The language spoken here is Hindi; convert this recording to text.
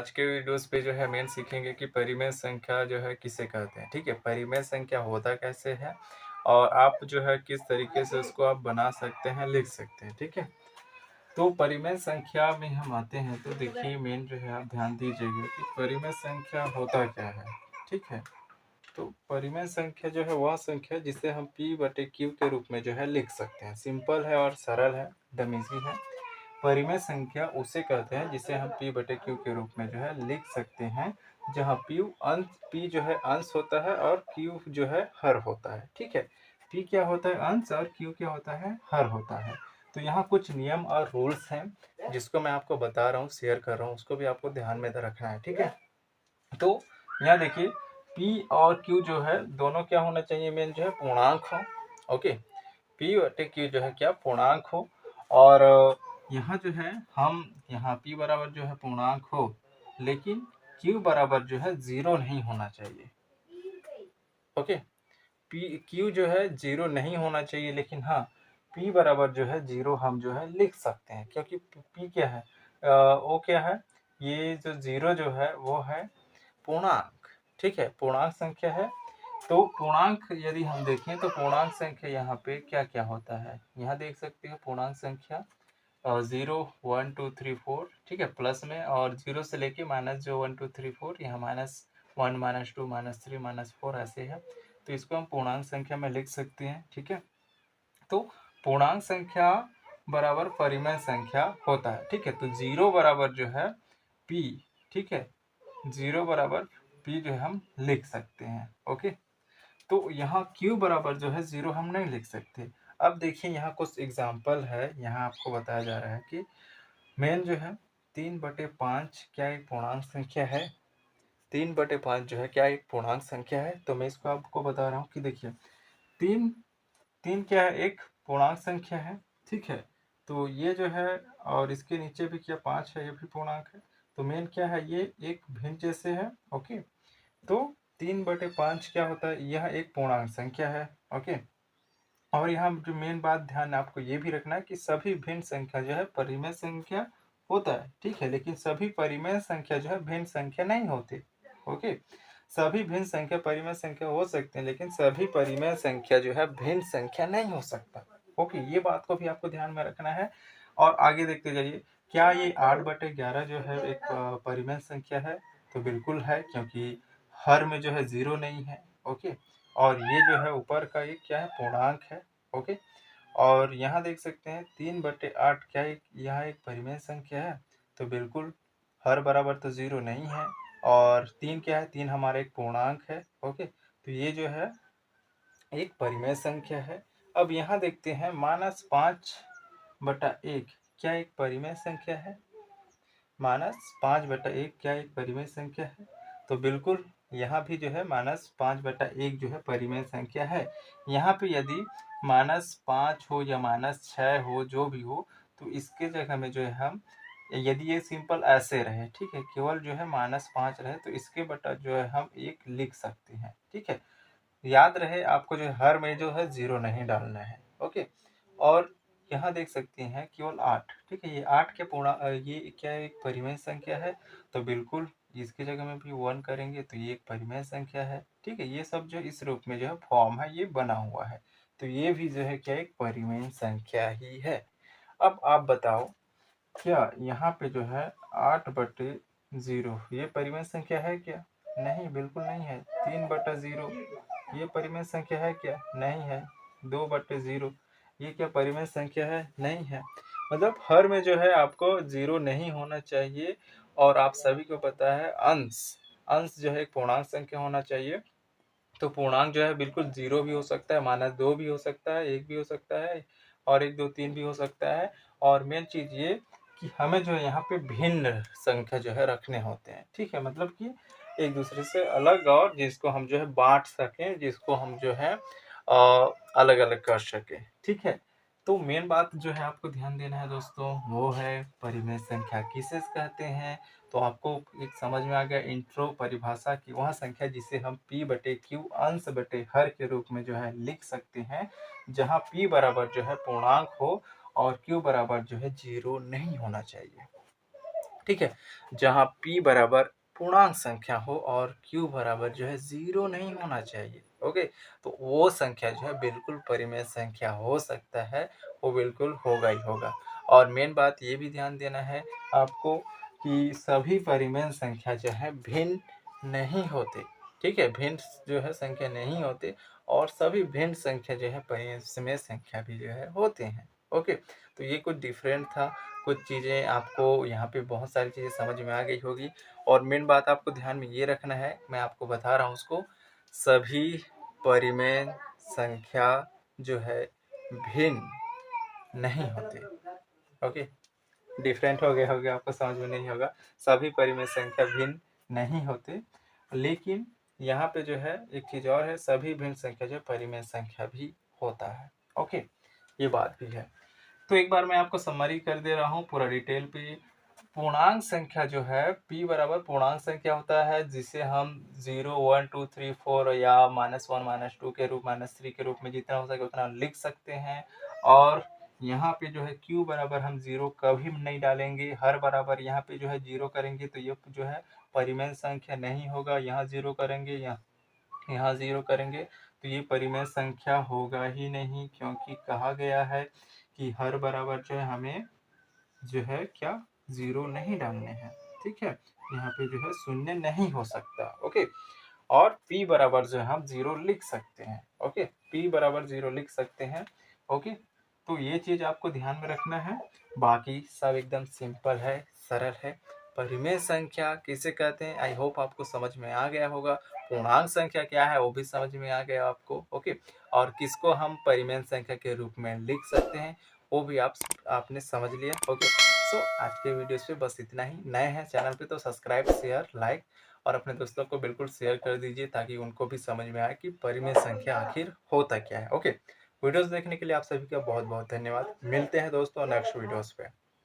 आज के वीडियोस पे जो है मेन सीखेंगे कि परिमेय संख्या जो है किसे कहते हैं। ठीक है, परिमेय संख्या होता कैसे है और आप जो है किस तरीके से उसको आप बना सकते हैं, लिख सकते हैं। ठीक है, तो परिमेय संख्या में हम आते हैं तो देखिए मेन जो है आप ध्यान दीजिएगा कि परिमेय संख्या होता क्या है। ठीक है, तो परिमेय संख्या जो है वह संख्या जिसे हम p/q के रूप में जो है लिख सकते हैं। सिंपल है और सरल है, एकदम ईजी है। परिमेय संख्या उसे कहते हैं जिसे हम p/q के रूप में जो है लिख सकते हैं, जहाँ p जो है अंश होता है और q जो है हर होता है। ठीक है, p क्या होता है, अंश, और q क्या होता है, हर होता है। तो यहाँ कुछ नियम और रूल्स हैं जिसको मैं आपको बता रहा हूँ, शेयर कर रहा हूँ, उसको भी आपको ध्यान में रखना है। ठीक है, तो यहाँ देखिए P और Q जो है दोनों क्या होना चाहिए, मेन जो है पूर्णांक हो। ओके, P/Q जो है क्या, पूर्णांक हो। और यहाँ जो है हम यहाँ P बराबर जो है पूर्णांक हो, लेकिन Q बराबर जो है 0 नहीं होना चाहिए। ओके, Q जो है 0 नहीं होना चाहिए, लेकिन हाँ P बराबर जो है 0 हम जो है लिख सकते हैं, क्योंकि P क्या है, वो क्या है, ये जो 0 जो है वो है पूर्णांक। ठीक है, पूर्णांक संख्या है। तो पूर्णांक यदि हम देखें तो पूर्णांक संख्या यहाँ पे क्या क्या होता है, यहाँ देख सकते हैं पूर्णांक संख्या 0 1 2 3 4। ठीक है, प्लस में, और 0 से लेके माइनस जो 1 2 3 4, यहाँ -1 -2 -3 -4 ऐसे है। तो इसको हम पूर्णांक संख्या में लिख सकते हैं। ठीक है, तो पूर्णांक संख्या बराबर परिमेय संख्या होता है। ठीक है, तो 0 बराबर जो है p। ठीक है, 0 बराबर p जो है हम लिख सकते हैं। ओके, तो यहाँ q बराबर जो है 0 हम नहीं लिख सकते। अब देखिए यहाँ कुछ एग्जाम्पल है, यहाँ आपको बताया जा रहा है कि मेन जो है 3/5 क्या एक पूर्णांक संख्या है। 3/5 जो है क्या एक पूर्णांक संख्या है। तो मैं इसको आपको बता रहा हूँ कि देखिए 3 क्या है, एक पूर्णांक संख्या है। ठीक है, तो ये जो है, और इसके नीचे भी क्या 5 है, ये भी पूर्णांक है। तो मेन क्या है, ये एक भिन्न जैसे है। ओके, तो 3/5 क्या होता है, यह एक पूर्णांक संख्या है। ओके, और यहाँ जो मेन बात ध्यान आपको ये भी रखना है कि सभी भिन्न संख्या जो है परिमेय संख्या होता है। ठीक है, लेकिन सभी परिमेय संख्या जो है भिन्न संख्या नहीं होती। ओके, सभी भिन्न संख्या परिमेय संख्या हो सकते हैं, लेकिन सभी परिमेय संख्या जो है भिन्न संख्या नहीं हो सकता। ओके, ये बात को भी आपको ध्यान में रखना है। और आगे देखते जाइए, क्या ये 8/11 जो है एक परिमेय संख्या है? तो बिल्कुल है, क्योंकि हर में जो है 0 नहीं है। ओके, और ये जो है ऊपर का ये क्या है, पूर्णांक है। ओके, और यहाँ देख सकते हैं 3/8 क्या एक, यहाँ एक परिमेय संख्या है। तो बिल्कुल हर बराबर तो 0 नहीं है। और 3 क्या है, 3 हमारा एक पूर्णांक है। ओके, तो ये जो है एक परिमेय संख्या है। अब यहाँ देखते हैं -5/1 क्या एक परिमेय संख्या है। -5/1 क्या एक परिमेय संख्या है। तो बिल्कुल यहाँ भी जो है -5/1 जो है परिमेय संख्या है। यहाँ पे यदि -5 हो या -6 हो, जो भी हो, तो इसके जगह में जो है हम, यदि ये सिंपल ऐसे रहे, ठीक है, केवल जो है -5 रहे, तो इसके बटा जो है हम 1 लिख सकते हैं। ठीक है, याद रहे आपको जो है हर में जो है 0 नहीं डालना है। ओके, और यहाँ देख सकते हैं केवल 8। ठीक है, ये 8 के ये क्या एक परिमेय संख्या है। तो बिल्कुल इसकी जगह में भी 1 करेंगे तो ये एक परिमेय संख्या है। ठीक है, ये सब जो इस रूप में जो है फॉर्म है, ये बना हुआ है। तो ये भी जो है क्या एक परिमेय संख्या ही है। अब आप बताओ, क्या यहाँ पे जो है 8/0 ये परिमेय संख्या है क्या? नहीं, बिल्कुल नहीं है। 3/0 ये परिमेय संख्या है क्या? नहीं है। 2/0 ये क्या परिमेय संख्या है? नहीं है। मतलब हर में जो है आपको 0 नहीं होना चाहिए। और आप सभी को पता है अंश अंश जो है एक पूर्णांक संख्या होना चाहिए। तो पूर्णांक जो है बिल्कुल 0 भी हो सकता है, -2 भी हो सकता है, 1 भी हो सकता है, और 1 2 3 भी हो सकता है। और मेन चीज़ ये कि हमें जो है यहाँ पे भिन्न संख्या जो है रखने होते हैं। ठीक है, मतलब कि एक दूसरे से अलग, और जिसको हम जो है बांट सकें, जिसको हम जो है अलग अलग कर सकें। ठीक है, तो मेन बात जो है आपको ध्यान देना है दोस्तों, वो है परिमेय संख्या किसे कहते हैं। तो आपको एक समझ में आ गया इंट्रो परिभाषा की, वह संख्या जिसे हम p/q अंश बटे हर के रूप में जो है लिख सकते हैं, जहां p बराबर जो है पूर्णांक हो और q बराबर जो है 0 नहीं होना चाहिए। ठीक है, जहाँ p बराबर पूर्णांक संख्या हो और q बराबर जो है 0 नहीं होना चाहिए। ओके, तो वो संख्या जो है बिल्कुल परिमेय संख्या हो सकता है, वो बिल्कुल होगा ही होगा। और मेन बात ये भी ध्यान देना है आपको कि सभी परिमेय संख्या जो है भिन्न नहीं होते। ठीक है, भिन्न जो है संख्या नहीं होते और सभी भिन्न संख्या जो है परिमेय संख्या भी जो है होते हैं। ओके, तो ये कुछ डिफरेंट था, कुछ चीज़ें आपको यहाँ पे बहुत सारी चीज़ें समझ में आ गई होगी। और मेन बात आपको ध्यान में ये रखना है, मैं आपको बता रहा हूँ उसको, सभी परिमेय संख्या जो है भिन्न नहीं होते। ओके, डिफरेंट हो गया होगा, आपको समझ में नहीं होगा। सभी परिमेय संख्या भिन्न नहीं होते, लेकिन यहाँ पे जो है एक चीज़ और है, सभी भिन्न संख्या जो परिमेय संख्या भी होता है। ओके, ये बात भी है। तो एक बार मैं आपको समरी कर दे रहा हूँ पूरा डिटेल पे। पूर्णांक संख्या जो है p बराबर पूर्णांक संख्या होता है जिसे हम 0, 1, 2, 3, 4 या -1, -2 के रूप, -3 के रूप में जितना हो सके उतना लिख सकते हैं। और यहाँ पे जो है q बराबर हम 0 कभी नहीं डालेंगे, हर बराबर यहाँ पे जो है 0 करेंगे तो ये जो है परिमेय संख्या नहीं होगा। यहाँ 0 करेंगे, यहाँ 0 करेंगे तो ये परिमेय संख्या होगा ही नहीं, क्योंकि कहा गया है कि हर बराबर जो है हमें जो है क्या 0 नहीं डालने हैं। ठीक है, यहाँ पे जो है शून्य नहीं हो सकता। ओके, और p बराबर जो है हम 0 लिख सकते हैं। ओके, p बराबर 0 लिख सकते हैं। ओके, तो ये चीज आपको ध्यान में रखना है, बाकी सब एकदम सिंपल है, सरल है। परिमेय संख्या किसे कहते हैं, आई होप आपको समझ में आ गया होगा। पूर्णांक संख्या क्या है वो भी समझ में आ गया आपको। ओके, और किसको हम परिमेय संख्या के रूप में लिख सकते हैं वो भी आपने समझ लिया। ओके, सो आज के वीडियो पे बस इतना ही। नए हैं चैनल पे तो सब्सक्राइब, शेयर, लाइक और अपने दोस्तों को बिल्कुल शेयर कर दीजिए ताकि उनको भी समझ में आए कि परिमेय संख्या आखिर होता क्या है। ओके, वीडियोस देखने के लिए आप सभी का बहुत बहुत धन्यवाद। मिलते हैं दोस्तों नेक्स्ट वीडियोस पे।